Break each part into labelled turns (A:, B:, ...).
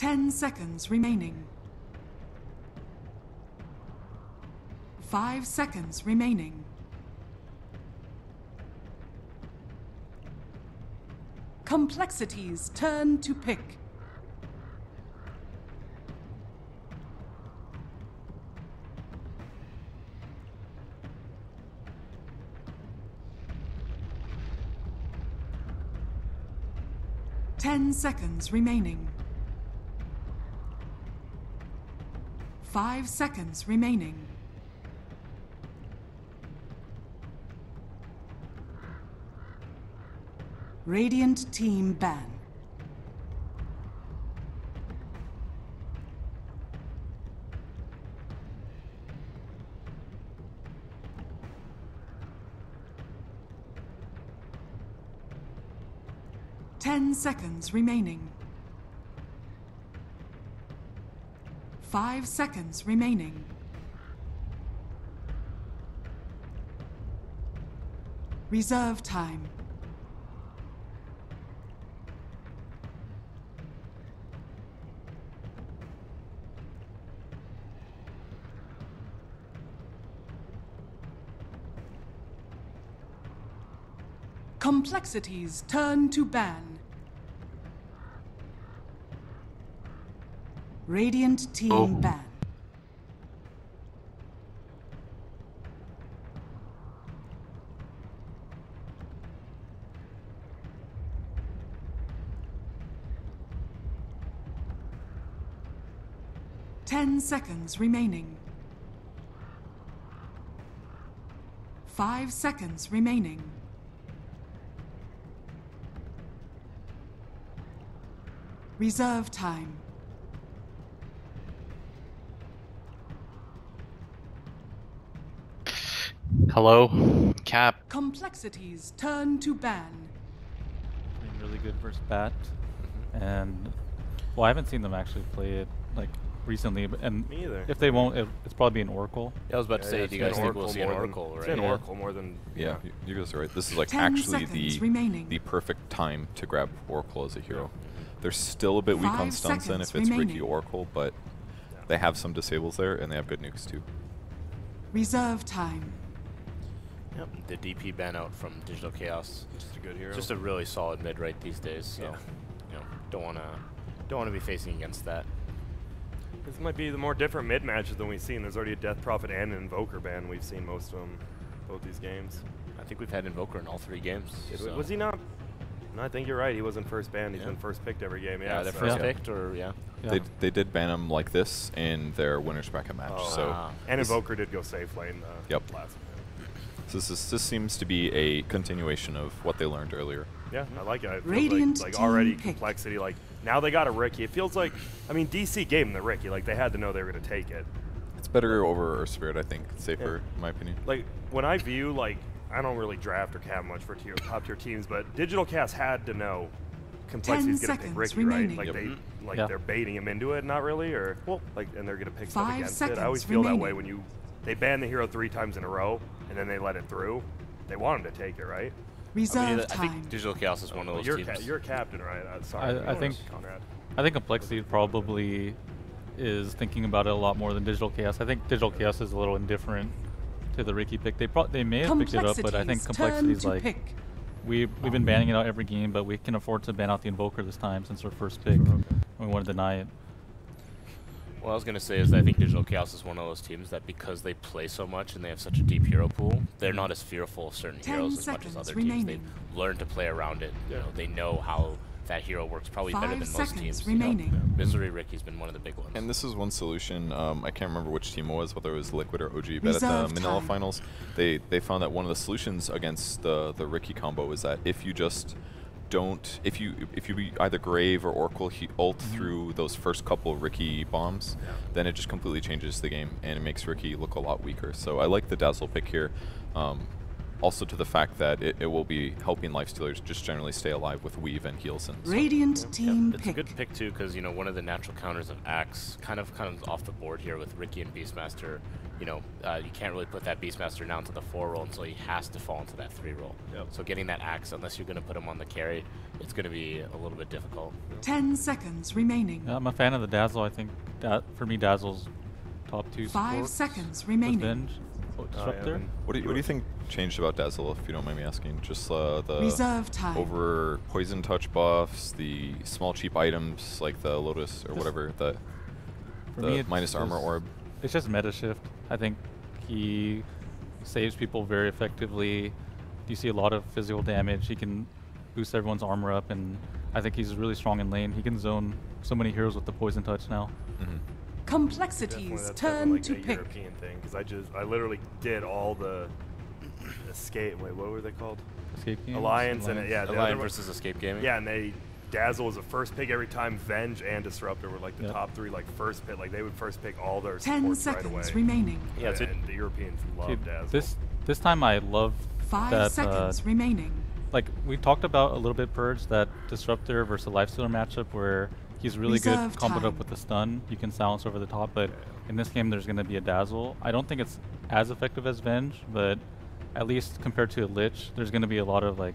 A: 10 seconds remaining. 5 seconds remaining. Complexity's turn to pick. Ten seconds remaining. 5 seconds remaining. Radiant team ban. Ten seconds remaining. 5 seconds remaining. Reserve time. Complexity's turn to ban. Radiant team ban. Ten seconds remaining. 5 seconds remaining. Reserve time.
B: Hello, Cap.
A: Complexity's turn to ban.
C: Being really good versus Bat, and well, I haven't seen them actually play it like recently, but and
D: Me either.
C: if they won't, it's probably an Oracle.
E: Yeah, I was about to say, do you guys think we'll see an Oracle,
D: It's
E: right?
D: an Oracle more than...
F: Yeah, you guys are right. This is like
A: 10
F: actually
A: seconds remaining.
F: the perfect time to grab Oracle as a hero. They're still a bit weak
A: 5
F: on stuns then if it's
A: seconds
F: Ricky
A: remaining.
F: Oracle, but they have some disables there and they have good nukes too.
A: Reserve time.
E: Yep. The DP ban out from Digital Chaos.
D: Just a good hero.
E: Just a really solid mid right these days. So,
D: Yeah.
E: you know, don't wanna be facing against that.
D: This might be the more different mid matches than we've seen. There's already a Death Prophet and an Invoker ban. We've seen most of them, both these games.
E: I think we've had Invoker in all 3 games. So.
D: Was he not? No, I think you're right. He wasn't first banned. He's been first picked every game.
E: Yeah,
D: Yeah,
E: they're
D: so-
E: first picked, or yeah.
F: They did ban him like this in their winners bracket match.
D: Oh.
F: So
D: And Invoker did go safe lane.
F: Yep.
D: Last.
F: so this seems to be a continuation of what they learned earlier.
D: Yeah, I like it. It feels
A: Radiant
D: like
A: team
D: already
A: pick.
D: complexity. Like now they got a Ricky. It feels like, I mean, DC gave him the Ricky. Like they had to know they were gonna take it.
F: It's better over Earth Spirit, I think. Safer, in my opinion.
D: Like when I view, like I don't really draft or cap much for top tier teams, but Digital Chaos had to know complexity's
A: 10
D: gonna pick
A: seconds
D: Ricky,
A: remaining.
D: right? Like
F: Yep.
D: they're baiting him into it, not really, or like, and they're gonna pick stuff
A: 5
D: against it. I always
A: seconds
D: feel that
A: remaining.
D: way when they ban the hero 3 times in a row and then they let it through. They want him to take it, right?
A: Reserve
E: I
A: time.
E: think Digital Chaos is one of those
D: You're
E: teams.
D: you're captain, right? Sorry,
C: I think
D: Conrad.
C: I think Complexity probably is thinking about it a lot more than Digital Chaos. I think Digital Chaos is a little indifferent to the Ricky pick. They may have picked it up, but I think Complexity's like, we've been banning it out every game, but we can afford to ban out the Invoker this time since our first pick. We want to deny it.
E: What I was going to say is that I think Digital Chaos is one of those teams that because they play so much and they have such a deep hero pool, they're not as fearful of certain
A: 10
E: heroes as much as
A: seconds
E: other teams.
A: remaining.
E: They've learned to play around it. You know, they know how that hero works probably better
A: 5
E: than most
A: seconds
E: teams.
A: remaining.
E: You know, Misery Ricky's been one of the big ones.
F: And this is one solution. I can't remember which team it was, whether it was Liquid or OG, but
A: Reserve
F: at the Manila
A: time.
F: finals, they found that one of the solutions against the Ricky combo is that if you just don't, if you either Grave or Oracle ult through those first couple Ricky bombs, then it just completely changes the game and it makes Ricky look a lot weaker. So I like the Dazzle pick here. also to the fact that it will be helping lifestealers just generally stay alive with weave and heals. And
A: Radiant team
E: It's
A: pick.
E: a good pick too, because you know one of the natural counters of Axe kind of comes off the board here with Ricky and Beastmaster. You know, you can't really put that Beastmaster down to the 4 roll until he has to fall into that 3 roll.
D: Yep.
E: So getting that Axe, unless you're going to put him on the carry, it's going to be a little bit difficult.
A: 10 seconds remaining.
C: Yeah, I'm a fan of the Dazzle. I think that for me, Dazzle's top 2
A: 5
C: supports
A: seconds
C: with
A: remaining.
C: Venge. Disruptor.
F: what do you think changed about Dazzle, if you don't mind me asking? Just the
A: Reserve time.
F: over poison touch buffs, the small cheap items like the Lotus or whatever, the
C: For me,
F: minus armor orb.
C: It's just meta shift. I think he saves people very effectively. You see a lot of physical damage. He can boost everyone's armor up, and I think he's really strong in lane. He can zone so many heroes with the poison touch now.
A: Complexity's
D: That's
A: turn
D: like
A: to
D: a
A: pick.
D: European thing, because I literally did all the escape. Wait, what were they called?
C: Escape games,
D: Alliance and yeah, the
E: Alliance
D: other one-
E: versus Escape Gaming.
D: Yeah, and they Dazzle was the first pick every time. Venge and Disruptor were like the
C: Yep.
D: top 3, like first pick. Like they would first pick all their
A: 10
D: supports right away.
A: seconds remaining.
E: Yeah, it's
D: and the Europeans love
C: Dude,
D: Dazzle.
C: this time I love
A: 5
C: that.
A: seconds remaining.
C: Like we talked about a little bit, Purge, that Disruptor versus Lifestealer matchup where he's really
A: Reserve
C: good comboed
A: time.
C: up with the stun. You can silence over the top, but in this game there's going to be a Dazzle. I don't think it's as effective as Venge, but at least compared to a Lich, there's going to be a lot of like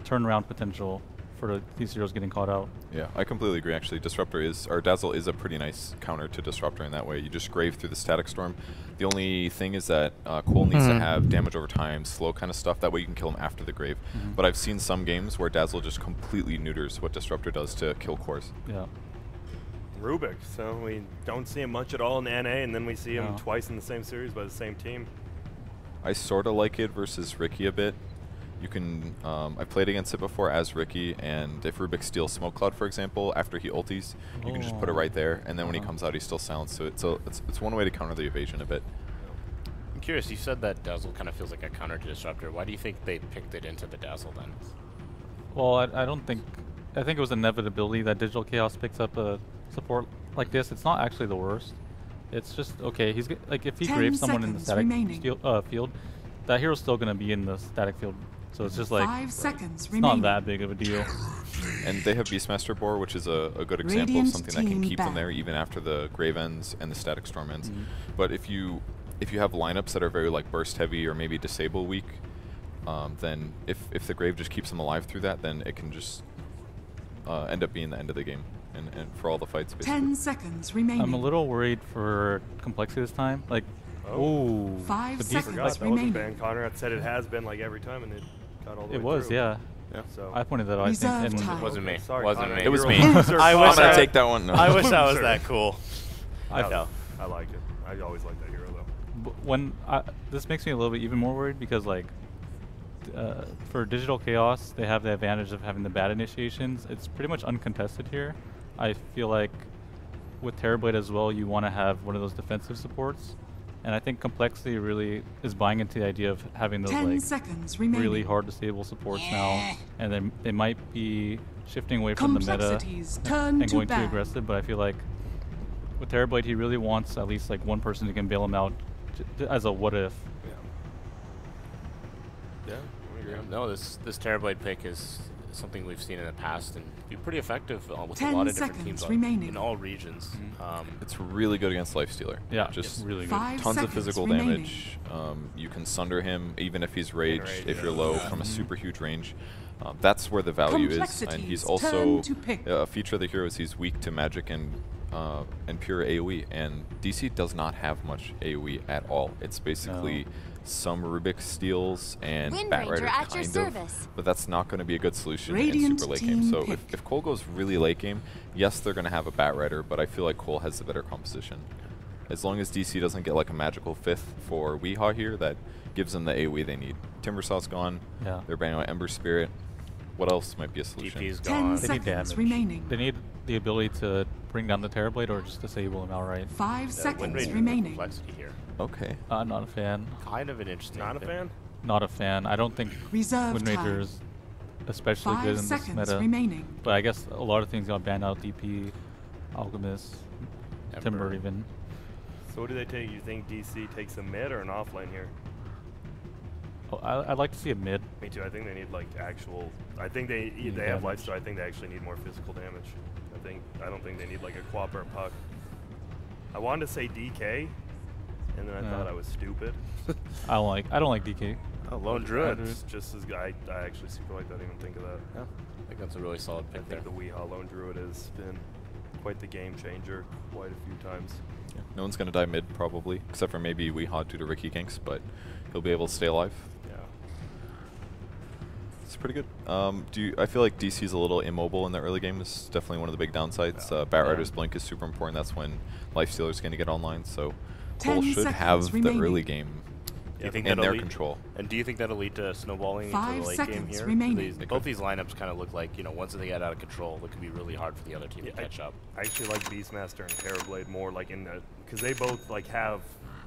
C: turnaround potential for these heroes getting caught out.
F: Yeah, I completely agree. Actually, Disruptor is, or Dazzle is a pretty nice counter to Disruptor in that way. You just grave through the Static Storm. The only thing is that Qual needs to have damage over time, slow kind of stuff. That way you can kill him after the grave. But I've seen some games where Dazzle just completely neuters what Disruptor does to kill cores.
C: Yeah.
D: Rubik, so we don't see him much at all in NA, and then we see him
C: No.
D: twice in the same series by the same team.
F: I sort of like it versus Ricky a bit. You can, I've played against it before as Ricky, and if Rubik steals Smoke Cloud, for example, after he ulties, you can just put it right there, and then when he comes out, he's still silenced. So it's one way to counter the evasion a bit.
E: I'm curious, you said that Dazzle kind of feels like a counter to Disruptor. Why do you think they picked it into the Dazzle then?
C: Well, I don't think, I think it was inevitability that Digital Chaos picks up a support like this. It's not actually the worst. It's just, okay, he's like if he
A: 10
C: graves someone in the
A: seconds
C: static
A: remaining.
C: field, that hero's still going to be in the static field. So it's just like,
A: 5 seconds
C: it's
A: remaining.
C: not that big of a deal.
F: And they have Beastmaster Boar, which is a good example
A: Radiant
F: of something that can
A: team
F: keep them
A: back.
F: there even after the Grave ends and the Static Storm ends. But if you have lineups that are very like burst heavy or maybe disable weak, then if the Grave just keeps them alive through that, then it can just end up being the end of the game and for all the fights basically.
A: 10 seconds remaining.
C: I'm a little worried for complexity this time. Like,
D: Oh.
A: 5
C: the
A: seconds
D: Forgot
C: like,
D: that
A: remaining.
D: was a ban. Connor had said it has been like every time, and it got all the way
C: it was,
D: through.
C: yeah.
D: So
C: I pointed that out, I think.
A: Reserve
C: And
A: time.
E: It wasn't me.
D: Sorry,
E: wasn't
D: Connor.
E: me.
F: It was
D: You're
F: me.
D: a loser,
E: I
F: I'm
E: wish
F: gonna
E: I-
F: take that one. No.
E: I wish I was
D: Loser.
E: that cool.
D: I like it. I always like that hero though.
C: when this makes me a little bit even more worried because like for Digital Chaos they have the advantage of having the bad initiations. It's pretty much uncontested here. I feel like with Terrorblade as well you want to have one of those defensive supports, and I think Complexity really is buying into the idea of having those
A: 10
C: like
A: seconds remaining.
C: really hard to stable supports now, and then they might be shifting away from the meta
A: Complexity's turn
C: and
A: to
C: going too
A: ban.
C: aggressive, but I feel like with Terrorblade he really wants at least like one person who can bail him out as a what if.
D: Yeah.
E: No, this Terrorblade pick is something we've seen in the past and be pretty effective with a
A: 10
E: lot of different
A: seconds
E: teams
A: remaining.
E: in all regions.
F: It's really good against Lifestealer.
C: Yeah,
F: just
C: really good.
A: 5
F: tons of
A: seconds
F: physical
A: remaining.
F: damage. You can sunder him even if he's raged,
D: rage,
F: if
D: yeah.
F: you're low from a super huge range. That's where the value is, and
A: Complexity's
F: he's also
A: turn to pick.
F: a feature of the hero is he's weak to magic and pure AoE, and DC does not have much AoE at all. It's basically some Rubik steals and
G: Wind
F: Bat
G: Ranger
F: Rider
G: at your
F: kind of,
G: service.
F: but that's not going to be a good solution
A: Radiant
F: in super late
A: team
F: game. So
A: pick.
F: if Cole goes really late game, yes, they're going to have a Bat Rider, but I feel like Cole has the better composition. As long as DC doesn't get like a magical fifth for Weehaw here, that gives them the AoE they need. Timbersaw's gone.
C: Yeah.
F: They're banning out Ember Spirit. What else might be a solution?
E: TP's
A: 10
E: gone.
C: They need
A: seconds
C: damage.
A: remaining.
C: They need the ability to bring down the Terrorblade or just disable him outright.
A: 5
E: Wind
A: seconds
E: Ranger
A: remaining.
E: Complexity here.
F: Okay.
C: Not a fan.
E: Kind of an interesting
D: Not a
E: pick.
D: fan.
C: Not a fan. I don't think
A: Reserve
C: Wind Ranger
A: time.
C: is especially
A: 5
C: good in this
A: seconds
C: meta.
A: remaining.
C: But I guess a lot of things got banned out. DP, Alchemist, Timber even.
D: So what do they take? You think DC takes a mid or an offlane here?
C: Oh, I'd like to see a mid.
D: Me too. I think they need like actual. I think they have
C: damage.
D: life, so I think they actually need more physical damage. I don't think they need like a quap or a puck. I wanted to say DK, and then I thought I was stupid.
C: I don't like DK.
E: Oh, Lone Druid.
D: It's just as I actually super like that. I didn't even think of that.
E: Yeah, I think that's a really solid
D: I
E: pick there.
D: think the Weehaw Lone Druid has been quite the game changer quite a few times.
F: Yeah. No one's going to die mid, probably, except for maybe Weehaw due to Ricky Kinks, but he'll be able to stay alive.
D: Yeah.
F: It's pretty good. I feel like DC's a little immobile in the early game. Is definitely one of the big downsides. Batrider's Blink is super important. That's when Lifestealer's going to get online, so Cole
A: 10
F: should have
A: remaining.
F: the early game
E: Do you think
F: in
E: that'll
F: their
E: lead-
F: control.
E: And do you think that'll lead to snowballing into
A: 5
E: the late game
A: seconds
E: here?
A: remaining.
E: Both these lineups kind of look like, you know, once they get out of control, it could be really hard for the other team to catch up.
D: I actually like Beastmaster and Terrorblade more, like in the, because they both like have.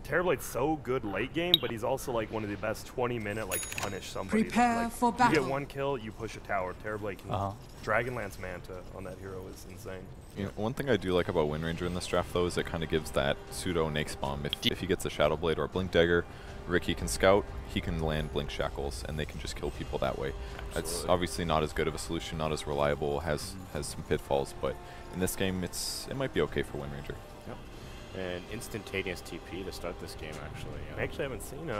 D: Terrorblade's so good late game, but he's also like one of the best 20-minute like punish somebody.
A: Prepare
D: like,
A: for
D: You
A: battle.
D: get one kill, you push a tower. Terrorblade can Dragonlance Manta on that hero is insane.
F: You know, one thing I do like about Wind Ranger in this draft, though, is it kind of gives that pseudo Nakes bomb. If he gets a Shadow Blade or a Blink Dagger, Ricky can scout, he can land Blink Shackles, and they can just kill people that way. That's obviously not as good of a solution, not as reliable, has some pitfalls, but in this game, it might be okay for Wind Ranger.
E: Yep. And instantaneous TP to start this game, actually.
D: I actually haven't seen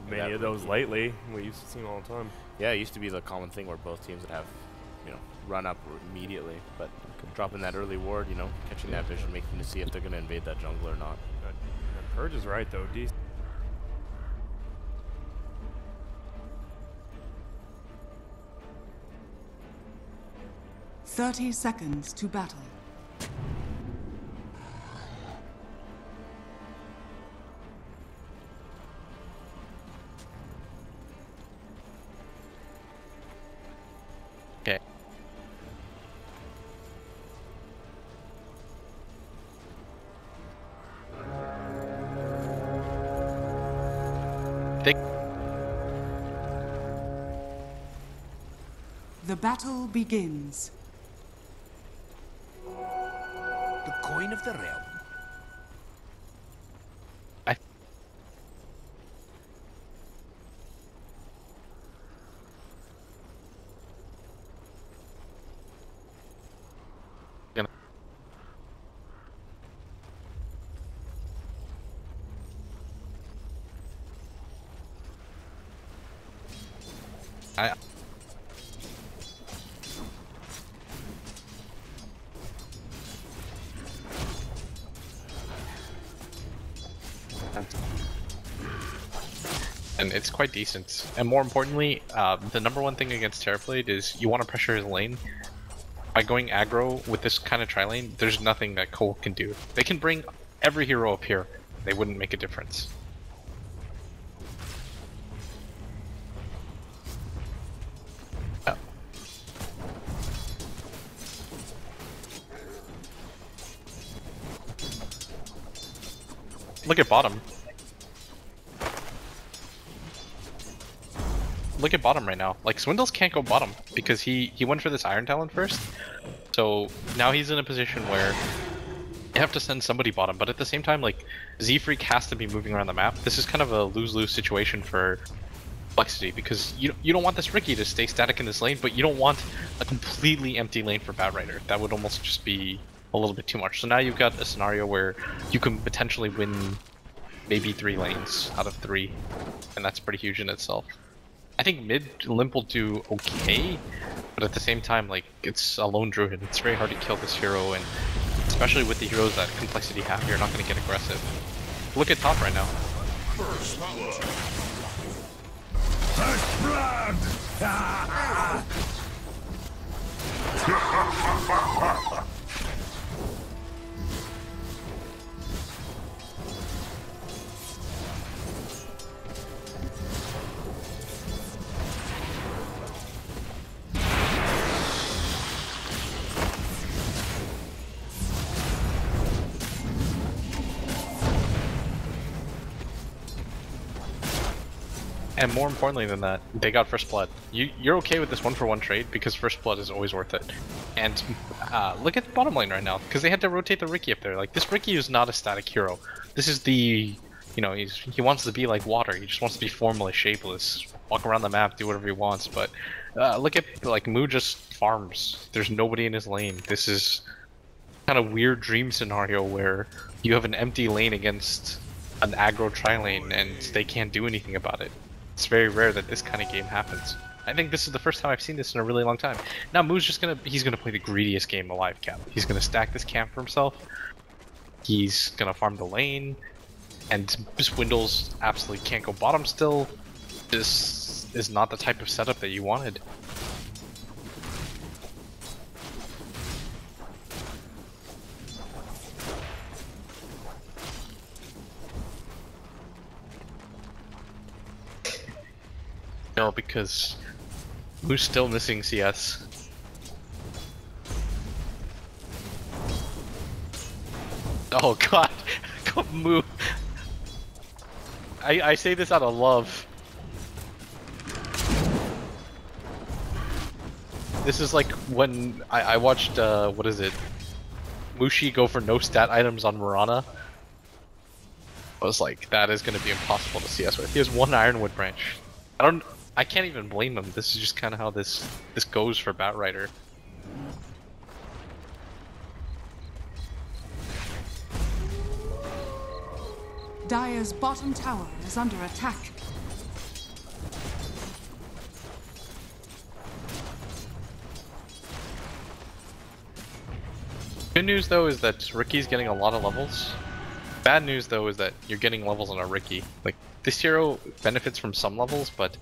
D: many of those lately. We used to see them all the time.
E: Yeah, it used to be the common thing where both teams would have, you know, run up immediately, but dropping that early ward, you know, catching that vision, making to see if they're going to invade that jungle or not.
D: Purge is right though.
A: 30 seconds to battle.
B: Okay.
A: The battle begins.
G: The coin of the realm.
B: And it's quite decent. And more importantly, the number one thing against Terrorblade is you want to pressure his lane. By going aggro with this kind of tri-lane, there's nothing that Cole can do. They can bring every hero up here. They wouldn't make a difference. Look at bottom. Look at bottom right now. Like, Swindles can't go bottom because he went for this Iron Talon first. So now he's in a position where you have to send somebody bottom, but at the same time, like, Z-Freak has to be moving around the map. This is kind of a lose-lose situation for compLexity because you don't want this Ricky to stay static in this lane, but you don't want a completely empty lane for Batrider. That would almost just be a little bit too much. So now you've got a scenario where you can potentially win maybe 3 lanes out of 3, and that's pretty huge in itself. I think mid Limp will do okay, but at the same time, like, it's a lone druid. It's very hard to kill this hero, and especially with the heroes that compLexity have, you're not going to get aggressive. Look at top right now.
G: First blood. First blood.
B: And more importantly than that, they got first blood. You're okay with this 1-for-1 trade because first blood is always worth it. And look at the bottom lane right now, because they had to rotate the Ricky up there. Like, this Ricky is not a static hero. This is the, you know, he wants to be like water. He just wants to be formless, shapeless, walk around the map, do whatever he wants. But look at like Moo just farms. There's nobody in his lane. This is kind of weird dream scenario where you have an empty lane against an aggro tri-lane and they can't do anything about it. It's very rare that this kind of game happens. I think this is the first time I've seen this in a really long time. Now Moo's just he's gonna play the greediest game alive, Cap. He's gonna stack this camp for himself. He's gonna farm the lane, and Swindles absolutely can't go bottom still. This is not the type of setup that you wanted. No, because Moo's still missing CS. Oh god, Moo. I say this out of love. This is like when I watched, what is it? Mushi go for no stat items on Mirana. I was like, that is going to be impossible to CS with. He has one Ironwood branch. I can't even blame him. This is just kind of how this goes for Batrider.
A: Dire's bottom tower is under attack.
B: Good news though is that Ricky's getting a lot of levels. Bad news though is that you're getting levels on a Ricky. Like, this hero benefits from some levels, but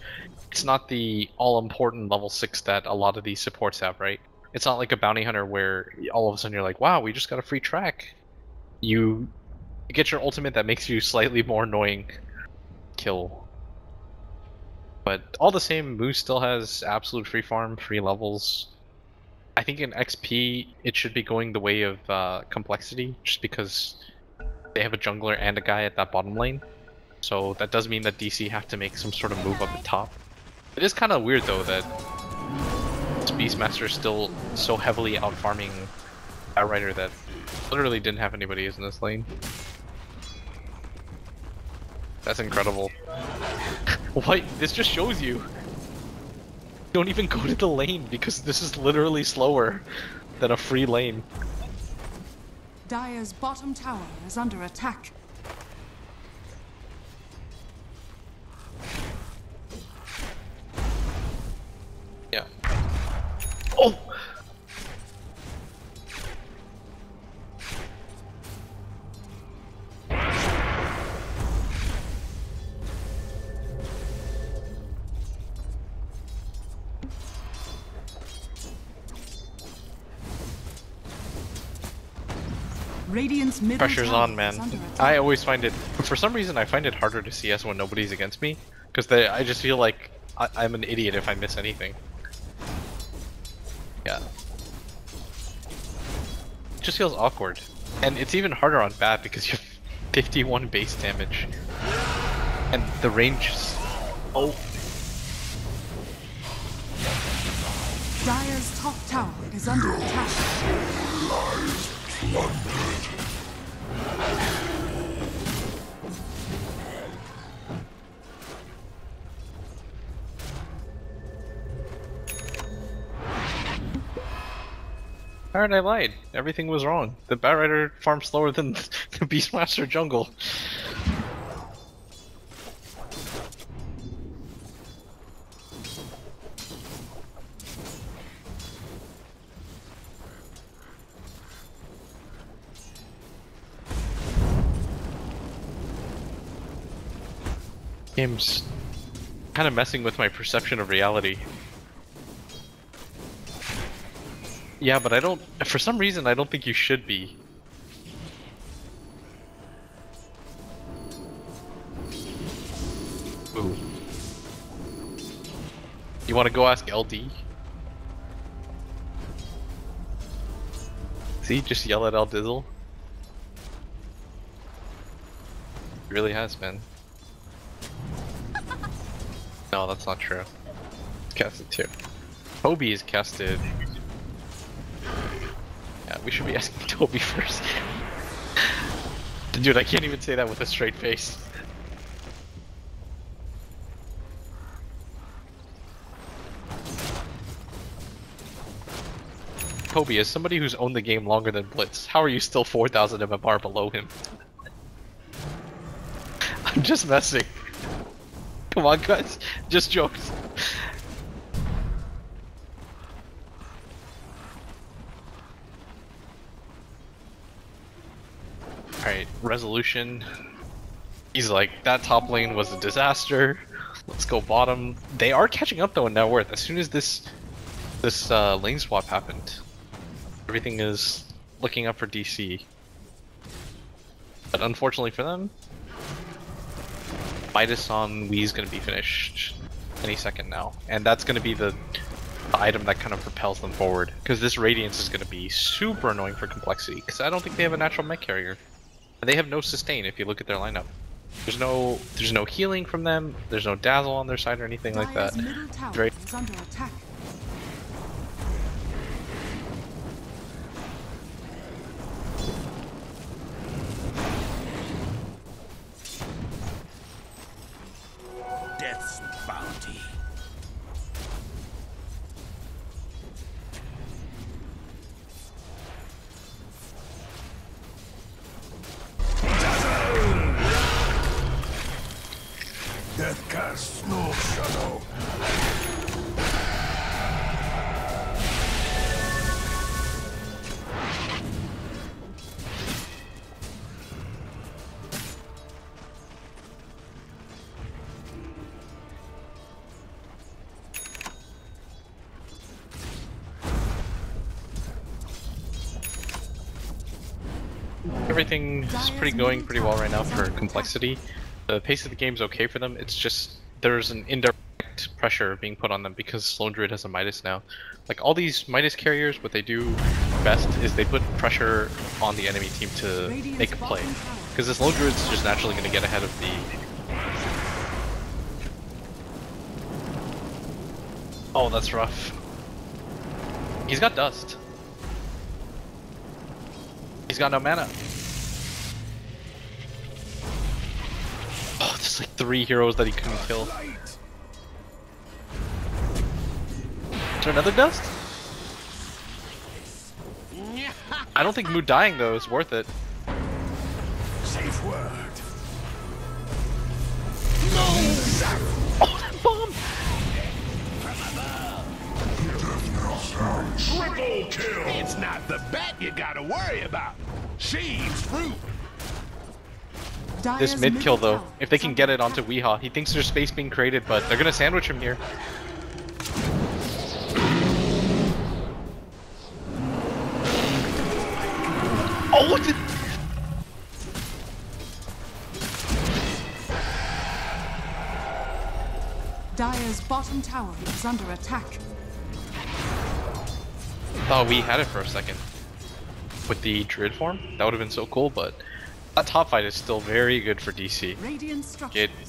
B: it's not the all-important level 6 that a lot of these supports have, right? It's not like a bounty hunter where all of a sudden you're like, wow, we just got a free track. You get your ultimate that makes you slightly more annoying kill. But all the same, Moose still has absolute free farm, free levels. I think in XP, it should be going the way of compLexity, just because they have a jungler and a guy at that bottom lane. So that does mean that DC have to make some sort of move up the top. It is kind of weird though that Beastmaster is still so heavily out farming Outrider that literally didn't have anybody in this lane. That's incredible. What? This just shows you. Don't even go to the lane because this is literally slower than a free lane.
A: Dire's bottom tower is under attack.
B: Yeah. Oh!
A: Radiant's middle
B: Pressure's
A: tower
B: on, man.
A: is under attack.
B: I always find it, for some reason I find it harder to CS when nobody's against me, because I just feel like I'm an idiot if I miss anything. Yeah. It just feels awkward. And it's even harder on Bat because you have 51 base damage. And the range is... Oh.
A: Dire's top tower is under attack.
B: Alright, I lied. Everything was wrong. The Batrider farms slower than the Beastmaster jungle. Game's kind of messing with my perception of reality. Yeah, but for some reason I don't think you should be. Ooh. You want to go ask LD? See, just yell at Dizzle. He really has, man. No, that's not true. Casted too. Toby is casted. Yeah, we should be asking Toby first. Dude, I can't even say that with a straight face. Kobe, as somebody who's owned the game longer than Blitz, how are you still 4,000 MMR below him? I'm just messing. Come on, guys. Just jokes. Alright, resolution. He's like, that top lane was a disaster. Let's go bottom. They are catching up though in net worth. As soon as this lane swap happened, everything is looking up for DC. But unfortunately for them, Midas on Wee's gonna be finished any second now. And that's gonna be the item that kind of propels them forward. Because this Radiance is gonna be super annoying for complexity. Because I don't think they have a natural mech carrier. And they have no sustain if you look at their lineup. There's no healing from them, there's no dazzle on their side or anything like that. Very
A: is under attack.
G: Death's bounty. Death casts no shadow.
B: Everything is going pretty well right now for complexity. The pace of the game is okay for them. It's just there's an indirect pressure being put on them because Sloan Druid has a Midas now. Like all these Midas carriers, what they do best is they put pressure on the enemy team to make a play. Because this Sloan Druid's just naturally going to get ahead of the... Oh, that's rough. He's got dust. He's got no mana. Oh, there's like 3 heroes that he couldn't kill. Is there another dust? I don't think Mood dying though is worth it.
G: Safe word.
B: Oh, that bomb!
G: Triple kill. It's not the bat you gotta worry about. She's fruit.
B: This mid kill though, if they can get it onto Weehaw, he thinks there's space being created, but they're gonna sandwich him here. Oh, what did...
A: Dire's bottom tower is under attack.
B: Thought we had it for a second. With the Druid form, that would have been so cool, but that top fight is still very good for DC.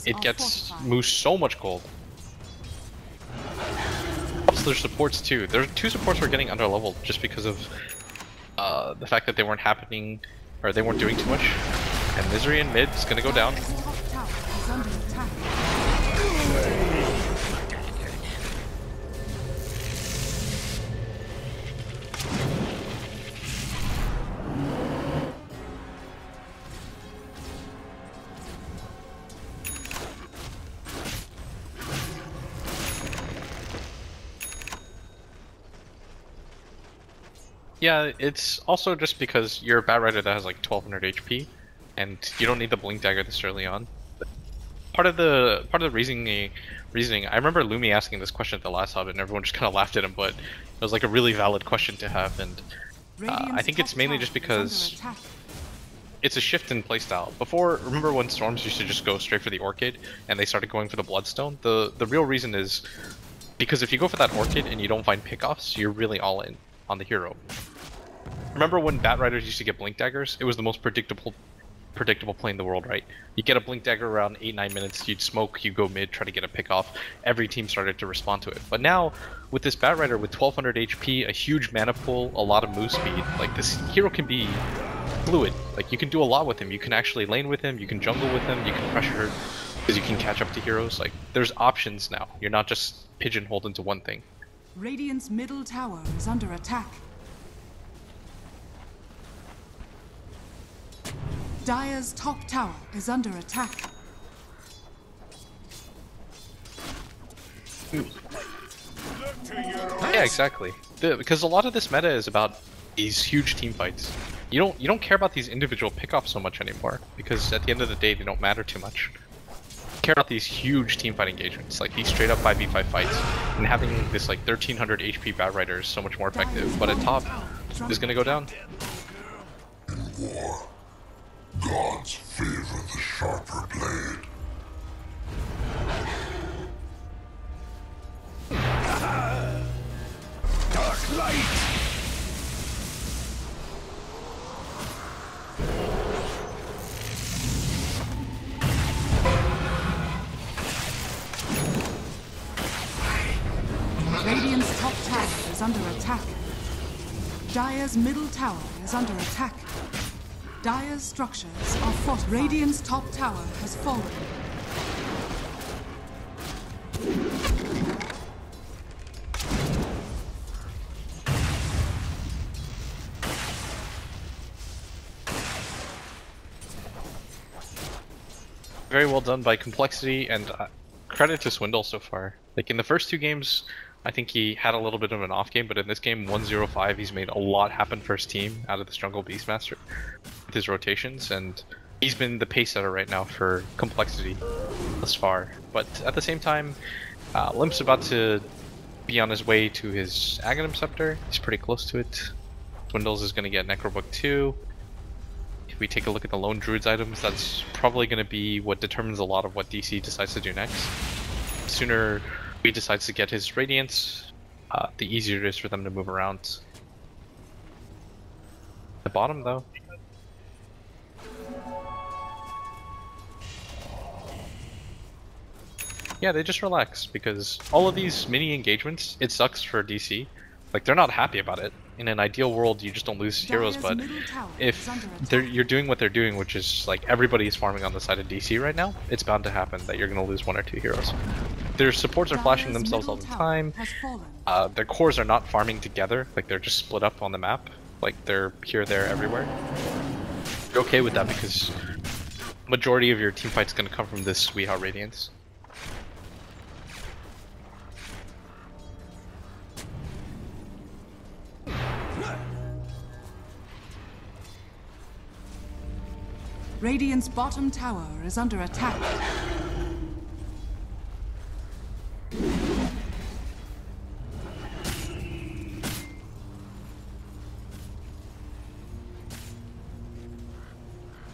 B: It gets moves so much gold. Also, there's supports too. There are 2 supports we're getting under leveled just because of the fact that they weren't happening, or they weren't doing too much. And Misery in mid is gonna go down. Yeah, it's also just because you're a Bat Rider that has like 1200 HP, and you don't need the Blink Dagger this early on. Part of the reasoning, I remember Lumi asking this question at the last hub, and everyone just kind of laughed at him, but it was like a really valid question to have, and I think it's mainly just because it's a shift in playstyle. Before, remember when Storms used to just go straight for the Orchid, and they started going for the Bloodstone? The real reason is because if you go for that Orchid and you don't find pickoffs, you're really all in on the hero. Remember when Bat Riders used to get Blink Daggers? It was the most predictable play in the world, right? You get a Blink Dagger around 8-9 minutes, you'd smoke, you go mid, try to get a pick off. Every team started to respond to it. But now, with this Bat Rider with 1200 HP, a huge mana pool, a lot of move speed, like this hero can be fluid. Like you can do a lot with him. You can actually lane with him, you can jungle with him, you can pressure, because you can catch up to heroes. Like there's options now. You're not just pigeonholed into one thing.
A: Radiant's middle tower is under attack. Dire's top tower is under attack.
B: Yeah, exactly. Because a lot of this meta is about these huge team fights. You don't care about these individual pickoffs so much anymore, because at the end of the day they don't matter too much. You care about these huge team fight engagements, like these straight up 5v5 fights, and having this like 1300 HP Bat Rider is so much more effective. But at top is gonna go down.
H: In war, gods favor the sharper blade.
G: Dark light!
A: Radiant's top tower is under attack. Dire's middle tower is under attack. Dire's structures are fortified. Radiant's top tower has fallen.
B: Very well done by compLexity, and credit to Swindle so far. Like in the first two games, I think he had a little bit of an off game, but in this game 1-0-5, he's made a lot happen for his team out of this jungle Beastmaster with his rotations, and he's been the pace setter right now for compLexity thus far. But at the same time, Limp's about to be on his way to his Aghanim Scepter. He's pretty close to it. Swindles is going to get Necrobook 2. If we take a look at the Lone Druid's items, that's probably going to be what determines a lot of what DC decides to do next. The sooner he decides to get his Radiance, the easier it is for them to move around. The bottom, though. Yeah, they just relax, because all of these mini engagements, it sucks for DC. Like, they're not happy about it. In an ideal world, you just don't lose heroes, but if you're doing what they're doing, which is like everybody's farming on the side of DC right now, it's bound to happen that you're going to lose one or two heroes. Their supports are flashing themselves all the time. Their cores are not farming together, like they're just split up on the map. Like they're here, there, everywhere. You're okay with that because majority of your team fight's going to come from this Weehaw Radiance.
A: Radiant's bottom tower is under attack.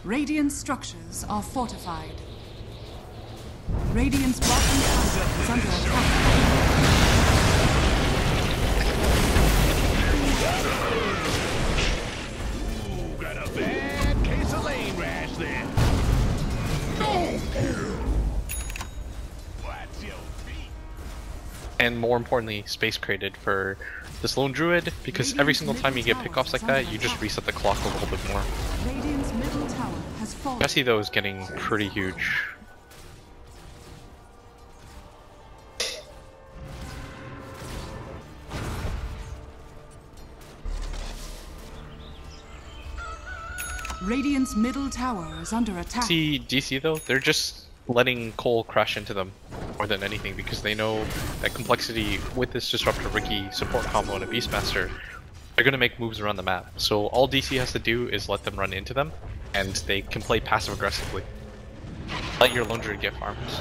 A: Radiant structures are fortified. Radiant's bottom tower is under attack.
B: And more importantly, space created for this Lone Druid, because every single time you get pickoffs like that, you just reset the clock a little bit more.
A: Radiant's middle tower has fallen.
B: Jesse though is getting pretty huge.
A: Radiant's middle tower is under attack.
B: See, DC though, they're just letting Cole crash into them more than anything, because they know that compLexity with this Disruptor Ricky support combo and a Beastmaster, they're going to make moves around the map. So all DC has to do is let them run into them, and they can play passive aggressively. Let your Lone Druid get farms.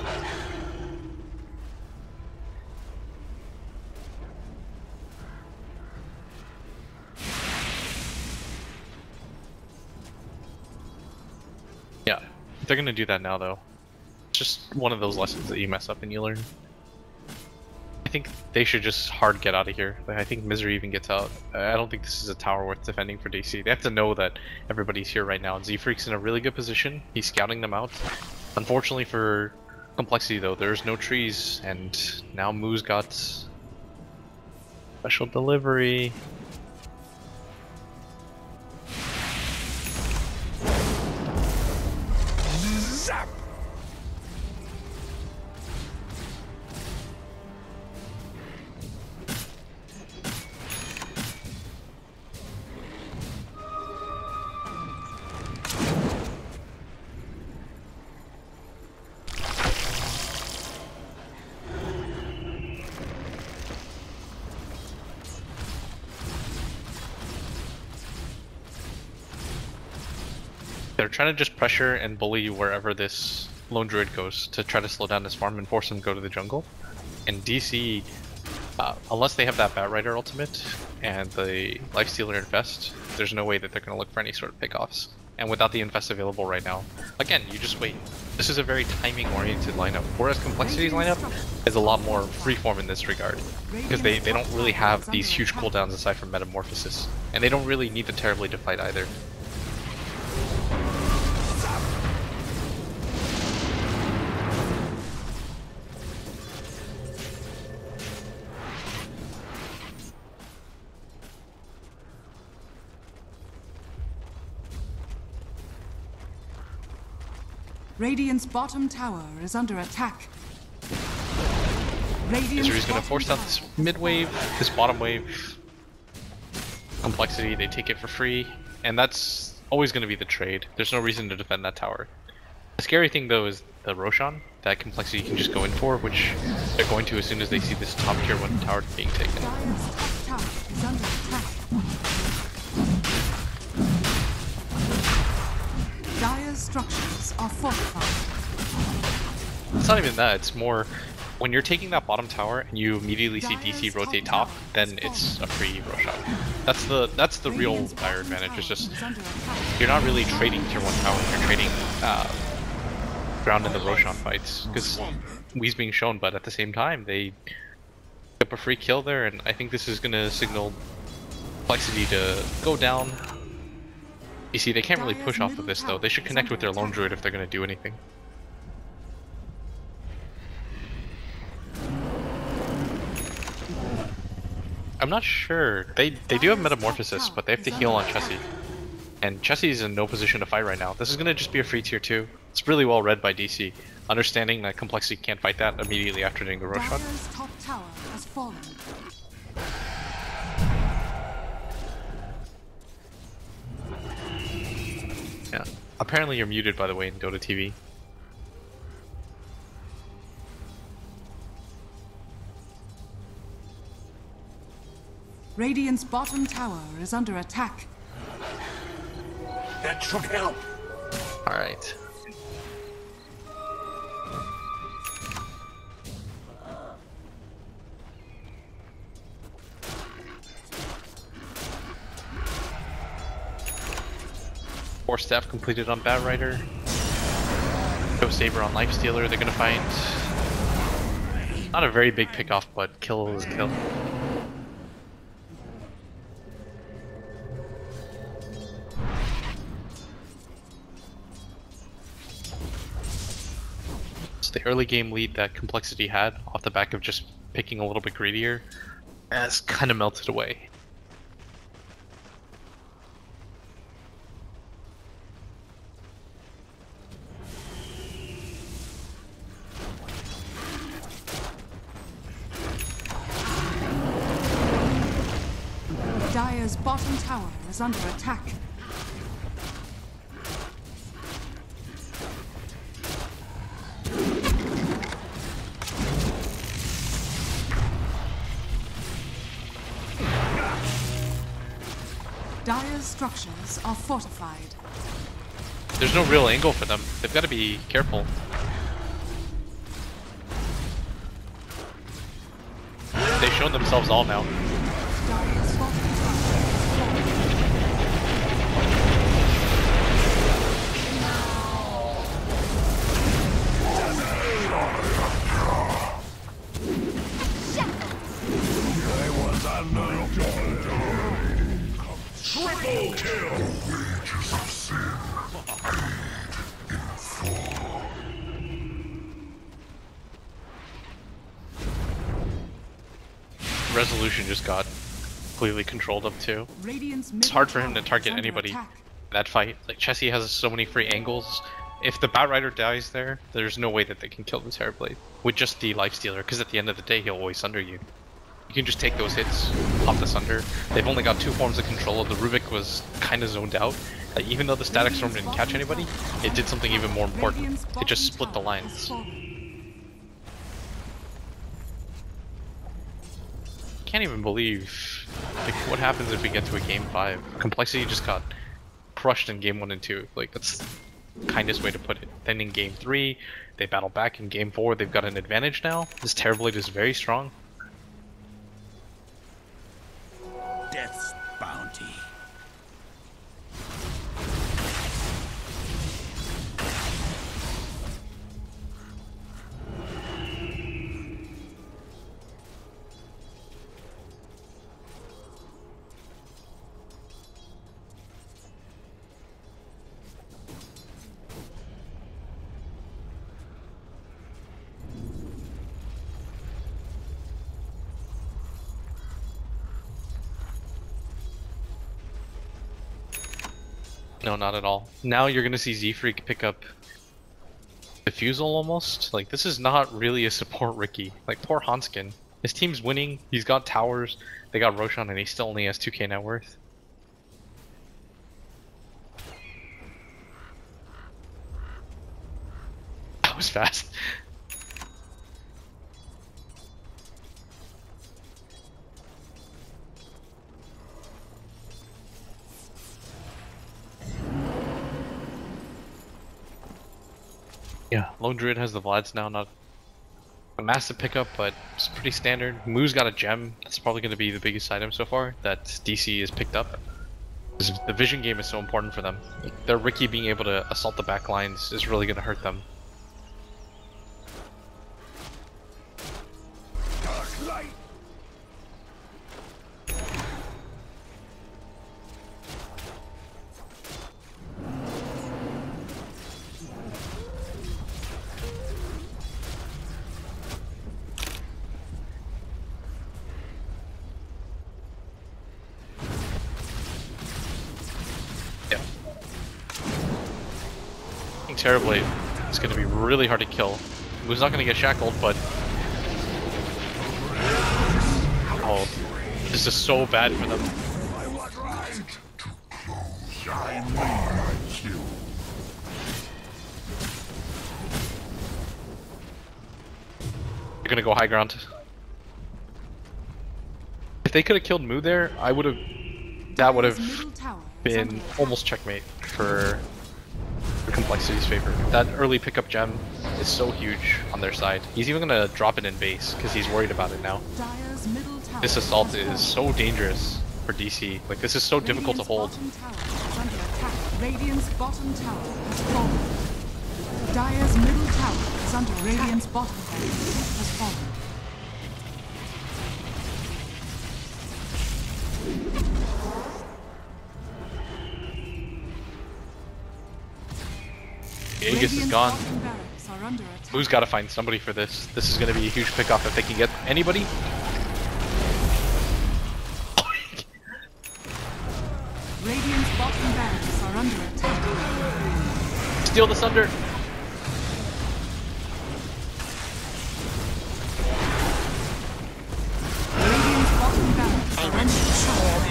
B: Yeah, they're going to do that now though. Just one of those lessons that you mess up and you learn. I think they should just hard get out of here. I think Misery even gets out. I don't think this is a tower worth defending for DC. They have to know that everybody's here right now. Z-Freak's in a really good position. He's scouting them out. Unfortunately for compLexity though, there's no trees, and now Moo's got special delivery.
G: Zap!
B: they're trying to just pressure and bully wherever this lone druid goes to try to slow down this farm and force him to go to the jungle. And DC, unless they have that Bat Rider ultimate and the Lifestealer Infest, there's no way that they're going to look for any sort of pickoffs. And without the Infest available right now, again, you just wait. This is a very timing-oriented lineup, whereas Complexity's lineup is a lot more freeform in this regard, because they don't really have these huge cooldowns aside from Metamorphosis, and they don't really need the Terrorblade to fight either.
A: Radiant's bottom tower is under attack.
B: Misery's gonna force out this mid wave, this bottom wave. Complexity, they take it for free, and that's always gonna be the trade. There's no reason to defend that tower. The scary thing though is the Roshan that Complexity can just go in for, which they're going to as soon as they see this top tier 1 tower being taken.
A: Dire's top tower is under attack. Dire's structures are fortified.
B: It's not even that, it's more when you're taking that bottom tower and you immediately see DC rotate top, then it's a free Roshan. That's the real Dire advantage. It's just you're not really trading tier 1 tower, you're trading ground in the Roshan fights, because Wee's being shown, but at the same time they pick up a free kill there, and I think this is gonna signal Complexity to go down. You see, they can't really push off of this though. They should connect with their lone druid if they're gonna do anything. I'm not sure. They do have Metamorphosis, but they have to heal on Chessie. And Chessie's in no position to fight right now. This is gonna just be a free tier 2. It's really well read by DC, understanding that Complexity can't fight that immediately after doing the Roshan.
A: Dire's top tower has fallen.
B: Yeah. Apparently you're muted, by the way, in Dota TV.
A: Radiant's bottom tower is under attack.
G: That should help.
B: Alright. Force staff completed on Bat Rider. Go Saber on Lifestealer. They're gonna find not a very big pickoff, but kill is kill. So the early game lead that Complexity had off the back of just picking a little bit greedier has kind of melted away.
A: Dire's bottom tower is under attack. Dire's structures are fortified.
B: There's no real angle for them. They've got to be careful. They've shown themselves all now.
A: Dire's bottom tower
G: Triple kill.
H: Wages of sin paid in full.
B: Resolution just got completely controlled up too.
A: Radiant's
B: It's hard for him to target anybody in that fight. Like, Chessie has so many free angles. If the Bat Rider dies there, there's no way that they can kill the Terrorblade with just the Lifestealer, because at the end of the day, he'll always sunder you. You can just take those hits, pop the Sunder. They've only got 2 forms of control. The Rubik was kind of zoned out. Even though the Static Storm didn't catch anybody, it did something even more important. It just split the lines. Can't even believe like what happens if we get to a game 5. Complexity just got crushed in game 1 and 2. Like, that's the kindest way to put it. Then in game 3, they battle back. In game 4, they've got an advantage now. This Terrorblade is very strong.
G: Death's bounty.
B: No, not at all. Now you're gonna see Z-Freak pick up Diffusal almost. Like, this is not really a support Ricky. Like, poor Hanskin. His team's winning, he's got towers, they got Roshan, and he still only has 2k net worth. That was fast. Yeah, Lone Druid has the Vlads now, not a massive pickup, but it's pretty standard. Moo's got a gem, that's probably going to be the biggest item so far that DC has picked up. The vision game is so important for them. Their Ricky being able to assault the back lines is really going to hurt them.
G: Dark light.
B: Terrorblade is going to be really hard to kill. Moo's not going to get shackled, but oh, this is so bad for them.
H: I was right to close. I mark you.
B: You're going to go high ground. If they could have killed Moo there, I would have. That would have been almost checkmate for complexity's favor. That early pickup gem is so huge on their side. He's even gonna drop it in base because he's worried about it now. This assault is so dangerous for DC. Like, this is so difficult to hold.
A: Radiant's bottom tower has fallen. Dire's middle tower is under Radiant's bottom tower has fallen.
B: Aegis is gone. Who's got to find somebody for this? This is going to be a huge pickoff if they can get anybody.
A: Radiant's bottom barracks are under attack.
B: Steal the Sunder.
A: Radiant's bottom barracks are under attack.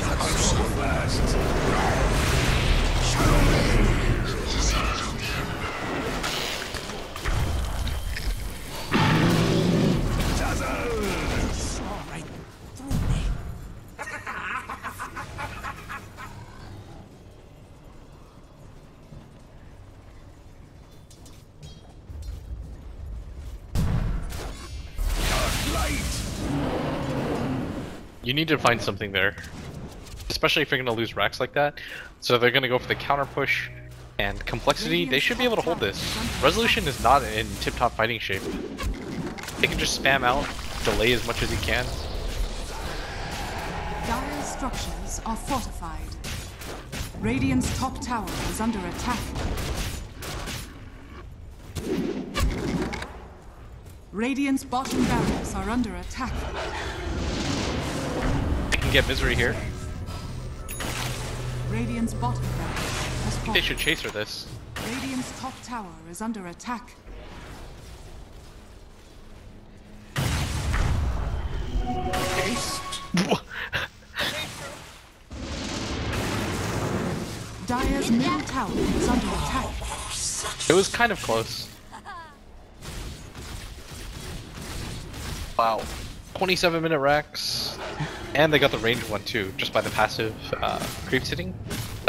B: You need to find something there, especially if you're going to lose racks like that. So they're going to go for the counter push and complexity. They should be able to hold this. Resolution is not in tip-top fighting shape. They can just spam out, delay as much as he can.
A: Dire's structures are fortified. Radiant's top tower is under attack. Radiant's bottom barracks are under attack.
B: They can get Misery here.
A: Radiant's bottom barracks has fallen.
B: They should chase her this.
A: Radiant's top tower is under attack. Dire's middle tower is under attack.
B: It was kind of close. Wow. 27-minute racks. And they got the range one too, just by the passive creep sitting.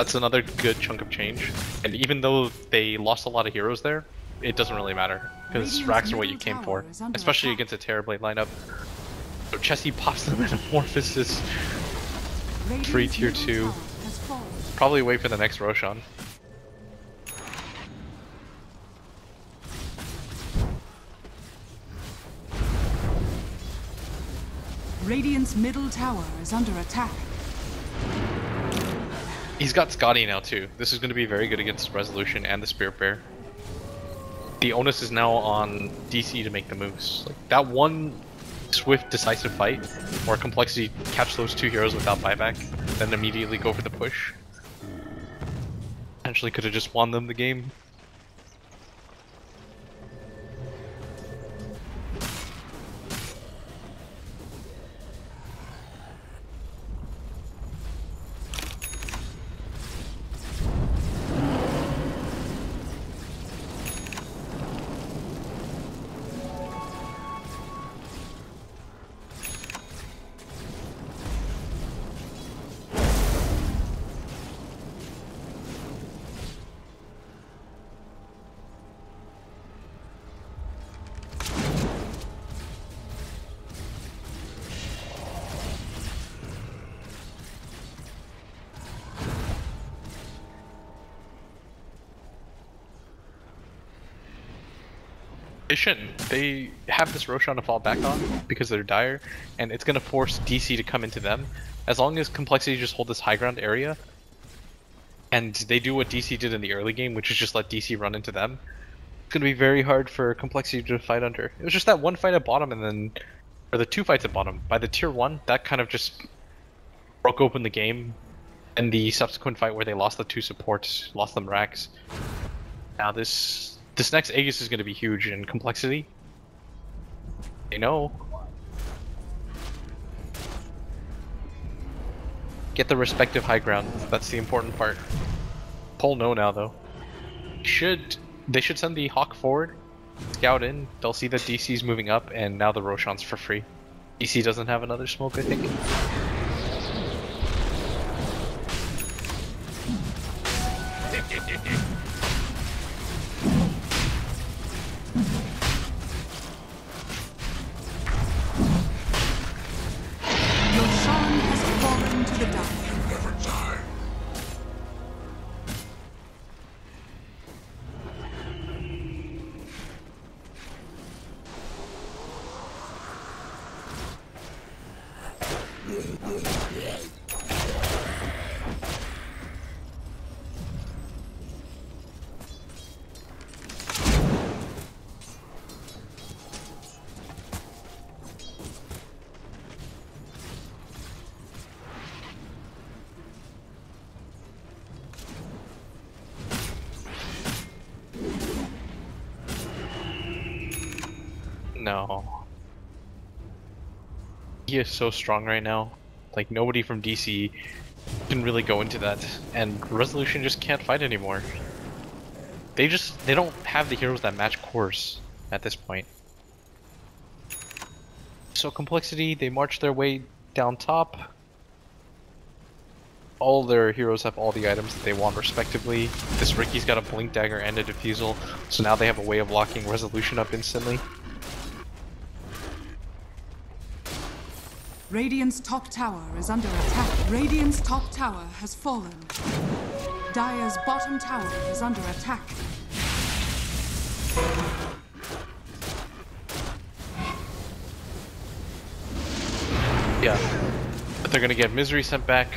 B: That's another good chunk of change. And even though they lost a lot of heroes there, it doesn't really matter. Because racks are what you came for. Especially against a Terrorblade lineup. So Chessie pops the Metamorphosis. Free tier 2. Probably wait for the next Roshan.
A: Radiant's middle tower is under attack.
B: He's got Scotty now too. This is going to be very good against Resolution and the Spirit Bear. The onus is now on DC to make the moves. Like that one swift, decisive fight, where compLexity catch those two heroes without buyback, then immediately go for the push. Potentially could have just won them the game. They shouldn't. They have this Roshan to fall back on because they're dire, and it's gonna force DC to come into them. As long as compLexity just hold this high ground area, and they do what DC did in the early game, which is just let DC run into them, it's gonna be very hard for compLexity to fight under. It was just that one fight at bottom, and then, or the two fights at bottom. By the tier 1, that kind of just broke open the game, and the subsequent fight where they lost the two supports, lost them racks. Now this next Aegis is going to be huge in compLexity. They know. Get the respective high ground. That's the important part. Pole no now though. They should send the Hawk forward, scout in. They'll see that DC's moving up, and now the Roshan's for free. DC doesn't have another smoke, I think. No. He is so strong right now. Like, nobody from DC can really go into that, and Resolution just can't fight anymore. They don't have the heroes that match cores at this point. So compLexity, they march their way down top. All their heroes have all the items that they want respectively. This Ricky's got a Blink Dagger and a Diffusal, so now they have a way of locking Resolution up instantly.
A: Radiant's top tower is under attack. Radiant's top tower has fallen. Dire's bottom tower is under attack.
B: Yeah, but they're gonna get Misery sent back.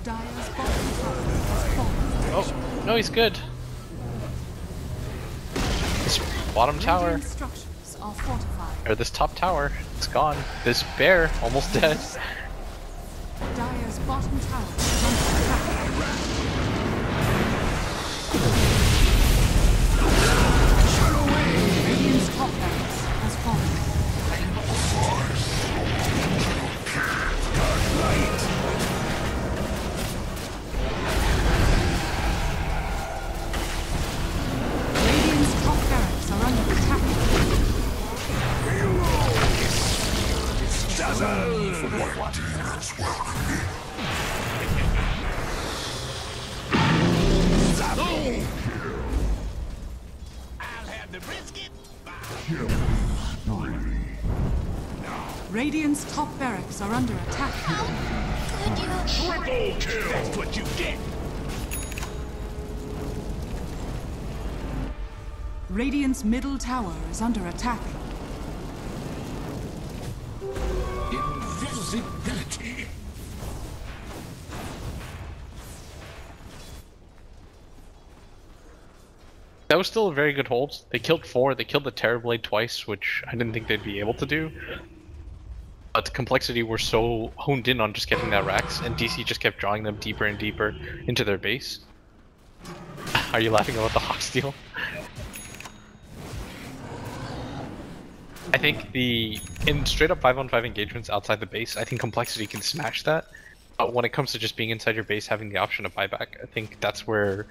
A: Dire's bottom tower has fallen.
B: Oh, no, he's good. This bottom tower,
A: Radiant structures are fortified.
B: or this top tower, it's gone. This bear, almost dead.
A: Dire's bottom tower is under attack. Radiant's top barracks has fallen. Radiant's top barracks are under attack. Radiant's top barracks are under attack.
G: Triple kill! That's what you get!
A: Radiant's middle tower is under attack.
H: Invisibility.
B: That was still a very good hold. They killed 4, they killed the Terrorblade twice, which I didn't think they'd be able to do. But complexity were so honed in on just getting that Rax, and DC just kept drawing them deeper and deeper into their base. Are you laughing about the Hawk steal? I think in straight up 5-on-5 engagements outside the base, I think complexity can smash that. But when it comes to just being inside your base, having the option of buyback, I think that's where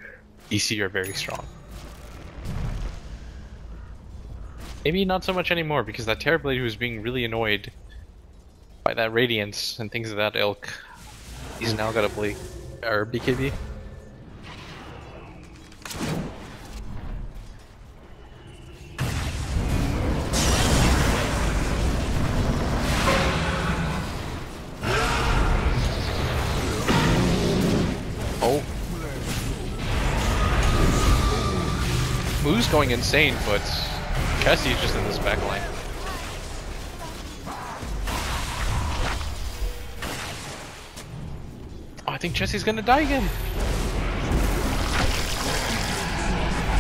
B: DC are very strong. Maybe not so much anymore, because that Terrorblade who was being really annoyed by that Radiance and things of that ilk, he's now got a Bleak, or BKB. Oh. Moo's going insane, but Cassie's just in this back line. Oh, I think Jesse's gonna die again.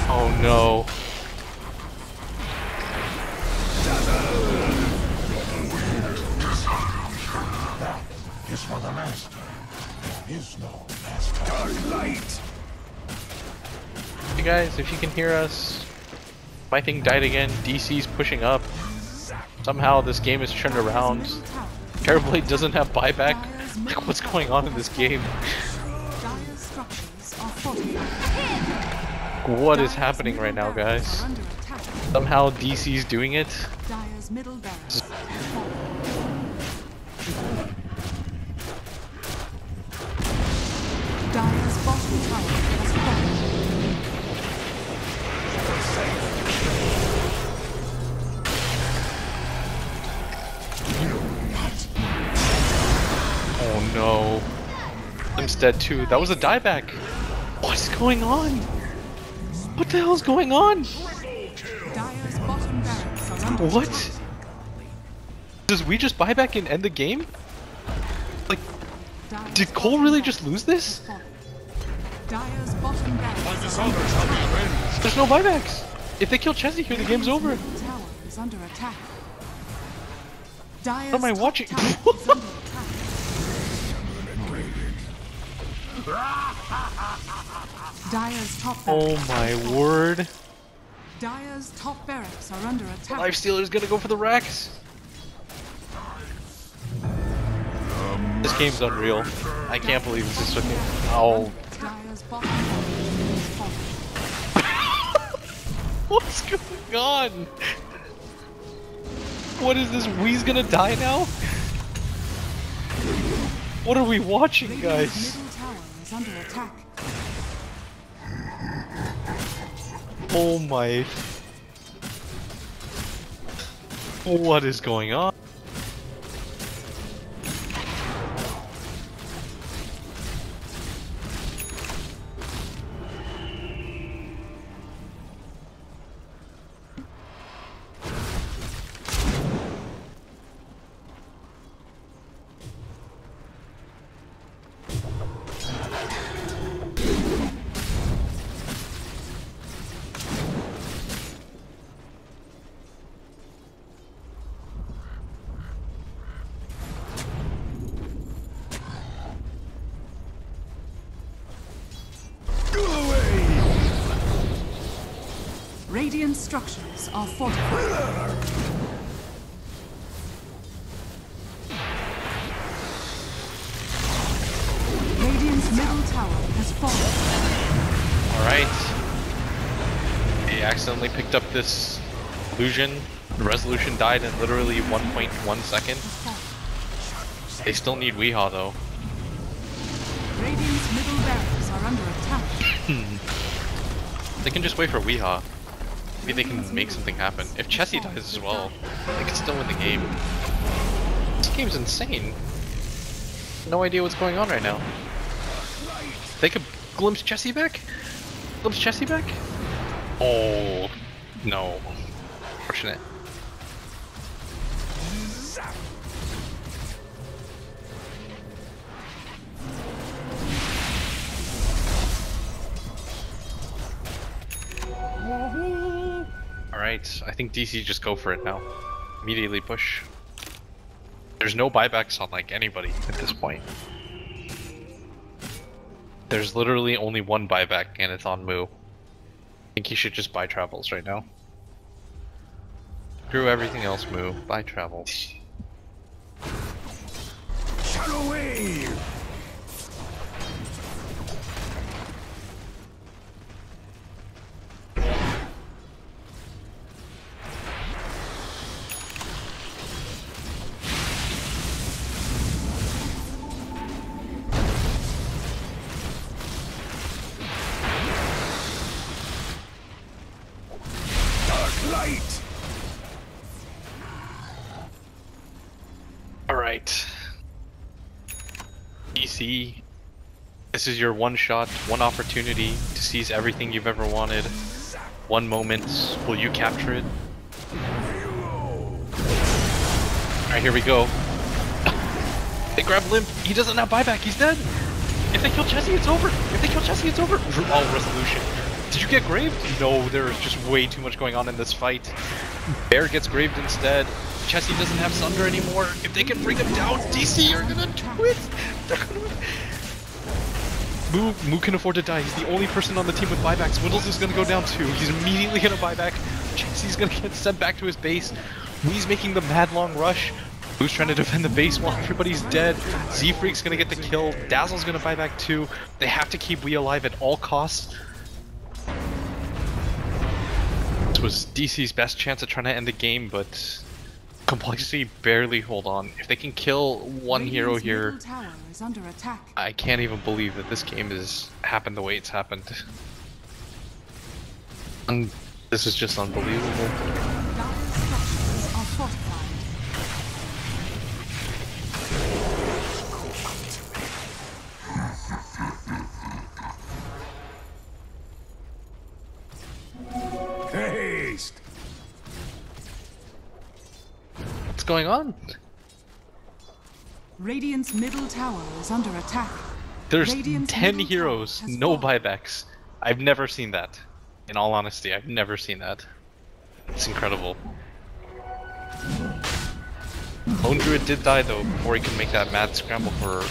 B: Oh no.
H: Is for the master. There is no master. Dark light.
B: Hey guys, if you can hear us, my thing died again. DC's pushing up. Somehow this game is turned around. Terrorblade doesn't have buyback. Like, what's going on in this game? What is happening right now, guys? Somehow DC's doing it.
A: Dire's bottom tower has fallen.
B: Oh no. Them's dead too. That was a dieback. What's going on? What the hell's going on?
A: Dire's bottom barracks are under
B: What?
A: attack.
B: Does we just buy back and end the game? Like,
A: Dire's
B: did Cole
A: bottom
B: really
A: barracks
B: just lose this?
A: has fallen. Dire's bottom barracks
H: My
A: are
H: dishonours
A: under
H: shall be
A: attack.
H: avenged.
B: There's no buybacks. If they kill Chessie here, the game's over.
A: Middle tower is under attack. Dire's
B: What am I
A: top
B: watching?
A: tower is under attack. Dire's top
B: Oh
A: barracks.
B: my word.
A: Dire's top barracks are under attack.
B: Lifestealer's gonna go for the Rex. This game's unreal. I can't believe this is fucking. Oh.
A: Dire's bottom barracks is fallen.
B: What's going on? What is this? Wee's gonna die now? What are we watching,
A: Radiant's
B: guys?
A: middle tower is under attack.
B: Oh my. What is going on?
A: Radiant structures are fortified. Radiant's middle tower has fallen.
B: Alright. They accidentally picked up this illusion. The resolution died in literally 1.1 second. They still need Weehaw though.
A: Radiant's middle barracks are under attack.
B: They can just wait for Weehaw. Maybe they can make something happen. If Chessie dies as well, they can still win the game. game's insane. No idea what's going on right now. They could glimpse Jesse back? Glimpse Jesse back? Oh, no. Fortunate. Alright, I think DC just go for it now. Immediately push. There's no buybacks on like anybody at this point. There's literally only one buyback and it's on Moo. I think he should just buy travels right now. Screw everything else, Moo. Buy travels.
G: Shadow Wave! Light.
B: Alright. DC, this is your one shot, one opportunity to seize everything you've ever wanted. One moment, will you capture it? Alright, here we go. They grab Limp, he doesn't have buyback, he's dead! If they kill Jesse, it's over! If they kill Jesse, it's over! Oh, resolution. Did you get graved? No, there's just way too much going on in this fight. Bear gets graved instead. Jesse doesn't have Sunder anymore. If they can bring him down, DC are gonna do it! Moo can afford to die. He's the only person on the team with buybacks. Swindles is gonna go down too. He's immediately gonna buy back. Jesse's gonna get sent back to his base. Wee's making the mad long rush. Moo's trying to defend the base while everybody's dead. Z-Freak's gonna get the kill. Dazzle's gonna buy back too. They have to keep Wee alive at all costs. This was DC's best chance at trying to end the game, but compLexity barely hold on. If they can kill one hero here, I can't even believe that this game has happened the way it's happened. And this is just unbelievable.
G: Haste.
B: What's going on?
A: Radiant's middle tower is under attack.
B: There's
A: Radiant's
B: 10
A: middle
B: heroes,
A: tower has
B: no
A: fallen.
B: buybacks. I've never seen that. In all honesty, I've never seen that. It's incredible. Lone Druid did die though before he could make that mad scramble for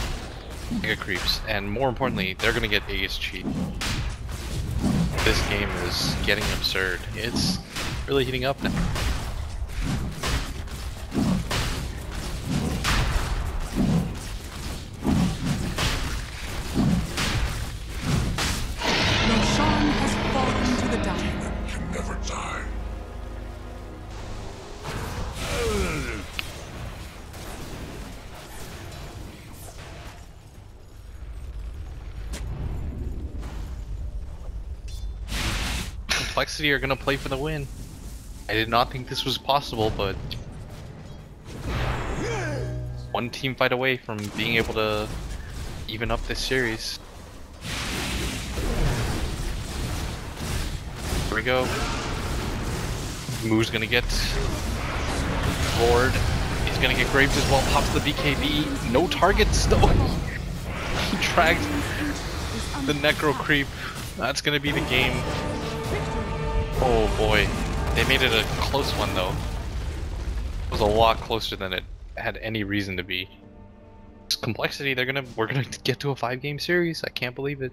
B: Mega Creeps, and more importantly, they're gonna get Aegis cheat. This game is getting absurd. It's really heating up now.
A: Roshan has fallen to the dire.
H: Can never die.
B: compLexity are gonna play for the win. I did not think this was possible, but one team fight away from being able to even up this series. Here we go. Moo's gonna get bored. He's gonna get graved as well. Pops the BKB. No targets though. He dragged the Necro Creep. That's gonna be the game. Oh boy. They made it a close one though. It was a lot closer than it had any reason to be. It's compLexity, we're gonna get to a 5-game series. I can't believe it.